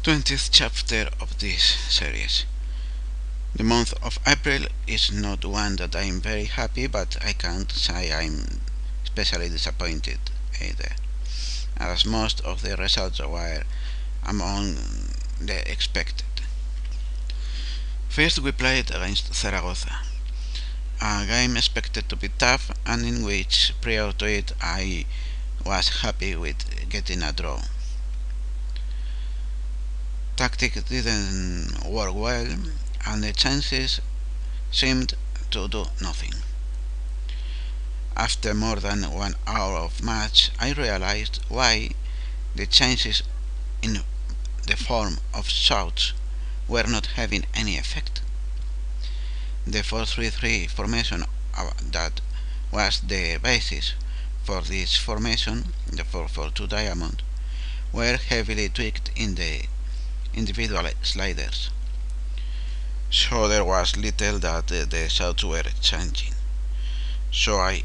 20th chapter of this series. The month of April is not one that I'm very happy, but I can't say I'm especially disappointed either, as most of the results were among the expected. First, we played against Zaragoza, a game expected to be tough and in which prior to it I was happy with getting a draw. Tactics didn't work well, and the chances seemed to do nothing. After more than 1 hour of match, I realized why the chances in the form of shots were not having any effect. The 4-3-3 formation that was the basis for this formation, the 4-4-2 diamond, were heavily tweaked in the individual sliders. So there was little that the shots were changing. So I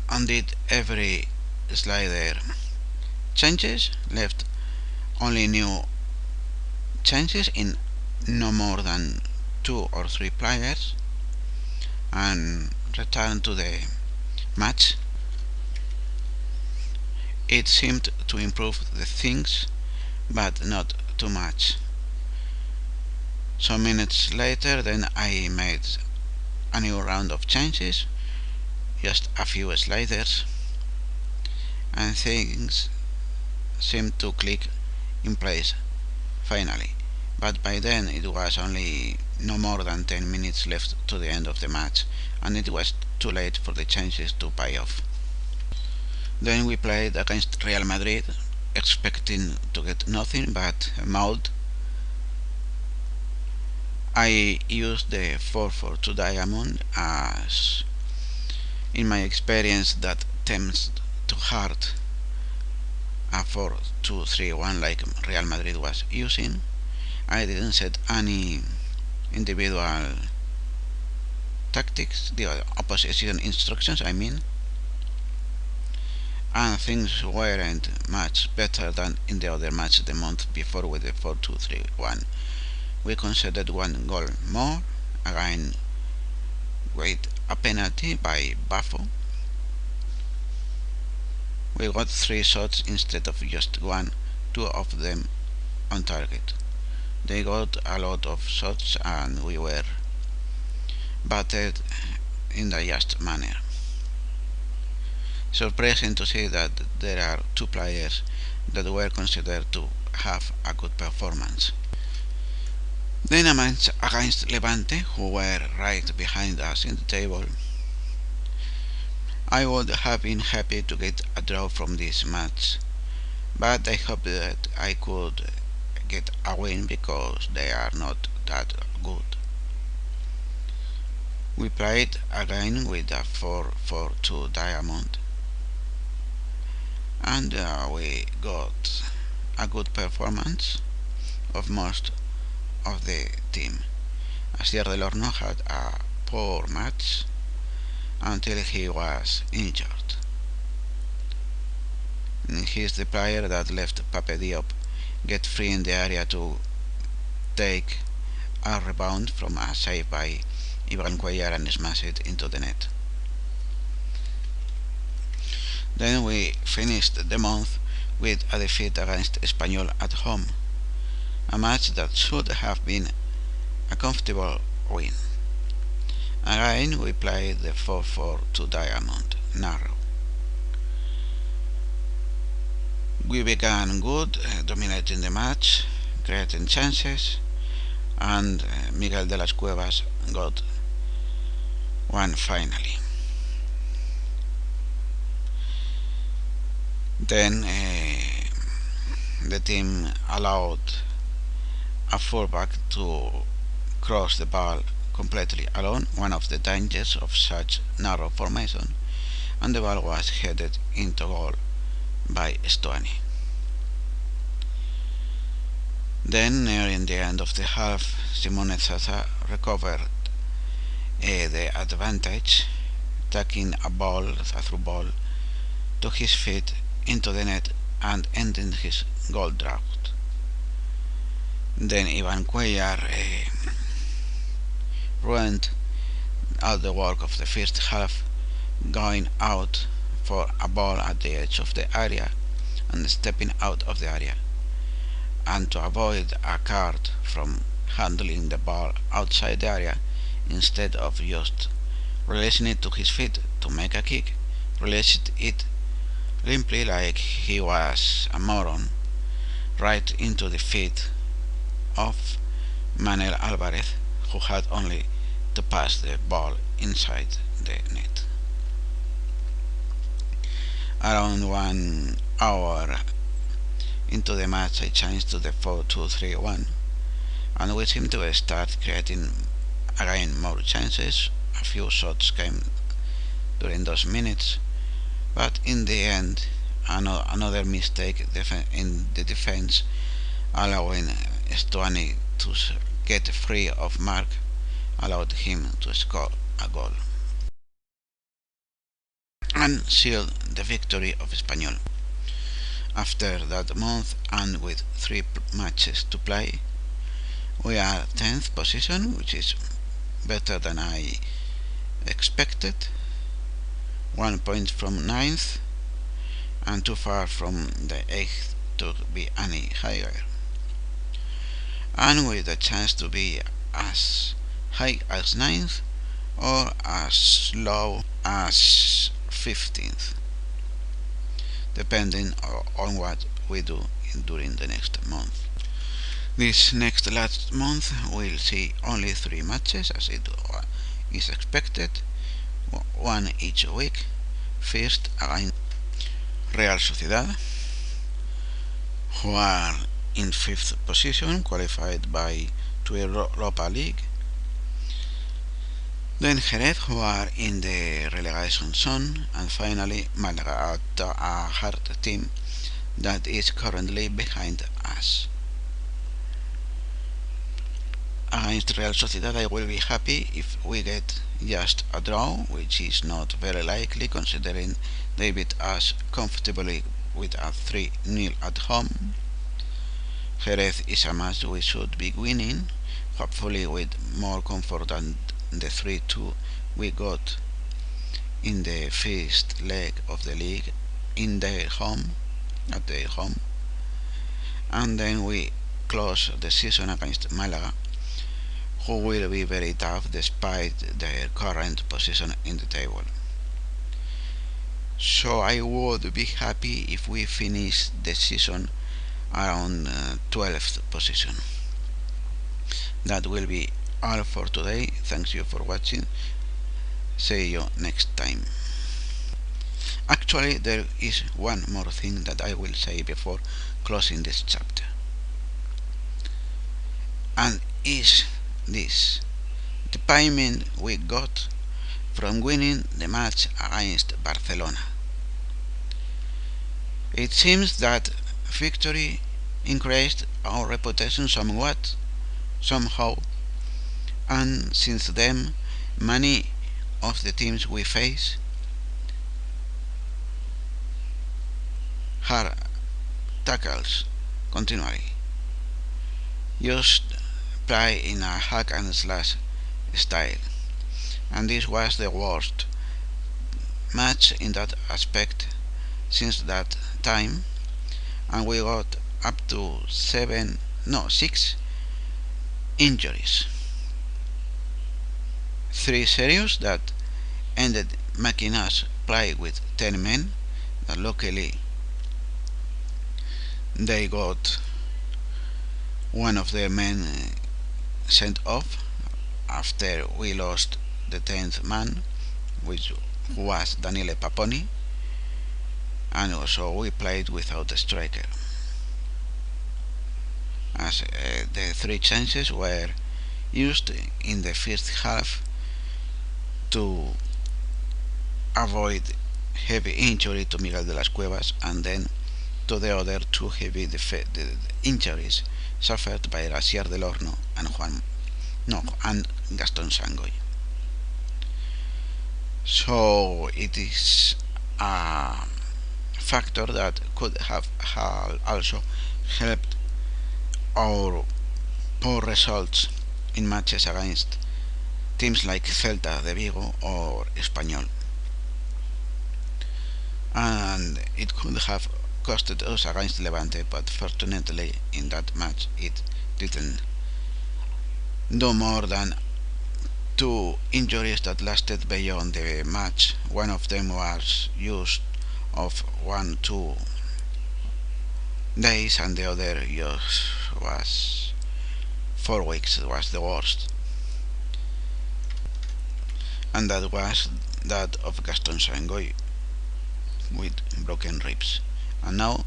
undid every slider changes, left only new changes in no more than 2 or 3 players, and returned to the match. It seemed to improve the things, but not too much. Some minutes later, then I made a new round of changes, just a few sliders, and things seemed to click in place finally. But by then it was only no more than 10 minutes left to the end of the match, and it was too late for the changes to pay off. Then we played against Real Madrid, expecting to get nothing but mauled. I used the 4-4-2 diamond, as in my experience that tends to hurt a 4-2-3-1 like Real Madrid was using. I didn't set any individual tactics, the opposition instructions I mean, and things weren't much better than in the other match the month before with the 4-2-3-1. We conceded one goal more, again with a penalty by Buffo. We got 3 shots instead of just one, 2 of them on target. They got a lot of shots and we were battered in the just manner. Surprising to see that there are 2 players that were considered to have a good performance. Then a match against Levante, who were right behind us in the table. I would have been happy to get a draw from this match, but I hope that I could get a win because they are not that good. We played again with a 4-4-2 diamond, and we got a good performance of most of the team. Asier del Horno had a poor match until he was injured. He is the player that let Pape Diop get free in the area to take a rebound from a save by Ivan Cuellar and smash it into the net. Then we finished the month with a defeat against Espanyol at home, a match that should have been a comfortable win. Again we played the 4-4-2 diamond, narrow. We began good, dominating the match, creating chances, and Miguel de las Cuevas got one finally. Then the team allowed a fullback to cross the ball completely alone, one of the dangers of such narrow formation, and the ball was headed into goal by Stuani. Then, nearing the end of the half, Simone Zaza recovered the advantage, taking a through ball to his feet into the net and ending his goal drought. Then Ivan Cuellar ruined all the work of the first half, going out for a ball at the edge of the area and stepping out of the area, and to avoid a card from handling the ball outside the area, instead of just releasing it to his feet to make a kick, released it limply like he was a moron right into the feet of Manuel Alvarez, who had only to pass the ball inside the net. Around 1 hour into the match, I changed to the 4-2-3-1, and we seemed to start creating again more chances. A few shots came during those minutes, but in the end, another mistake in the defense, allowing Stuani to get free of mark, allowed him to score a goal and sealed the victory of Espanyol. After that month, and with 3 matches to play, we are 10th position, which is better than I expected, 1 point from 9th, and too far from the 8th to be any higher, and with a chance to be as high as 9th or as low as 15th, depending on what we do during the next month. This last month we'll see only 3 matches, as it is expected, 1 each week. First against Real Sociedad, who are in 5th position, qualified to Europa League. Then Jerez, who are in the relegation zone, and finally Malaga, a hard team that is currently behind us. Against Real Sociedad, I will be happy if we get just a draw, which is not very likely considering they beat us comfortably with a 3-0 at home. Jerez is a match we should be winning, hopefully with more comfort than the 3-2 we got in the first leg of the league at their home. And then we close the season against Malaga, who will be very tough despite their current position in the table. So I would be happy if we finish the season around 12th position. That will be all for today. Thanks you for watching. See you next time. Actually, there is one more thing that I will say before closing this chapter, and is this: the payment we got from winning the match against Barcelona. It seems that victory increased our reputation somehow, and since then many of the teams we face hard tackles continually, just play in a hack and slash style, and this was the worst match in that aspect since that time, and we got up to 6 injuries, 3 serious that ended making us play with 10 men, that luckily they got one of their men sent off after we lost the 10th man, which was Daniele Paponi, and also we played without a striker, as the 3 chances were used in the first half to avoid heavy injury to Miguel de las Cuevas, and then to the other 2 heavy injuries suffered by Rasier del Horno and Gaston Sangoy. So it is a factor that could have also helped our poor results in matches against teams like Celta de Vigo or Espanyol, and it could have costed us against Levante, but fortunately in that match it didn't do more than two injuries that lasted beyond the match. One of them was used of 1-2 days, and the other just was 4 weeks. It was the worst, and that was that of Gaston Sangoy with broken ribs. And now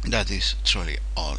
that is truly all.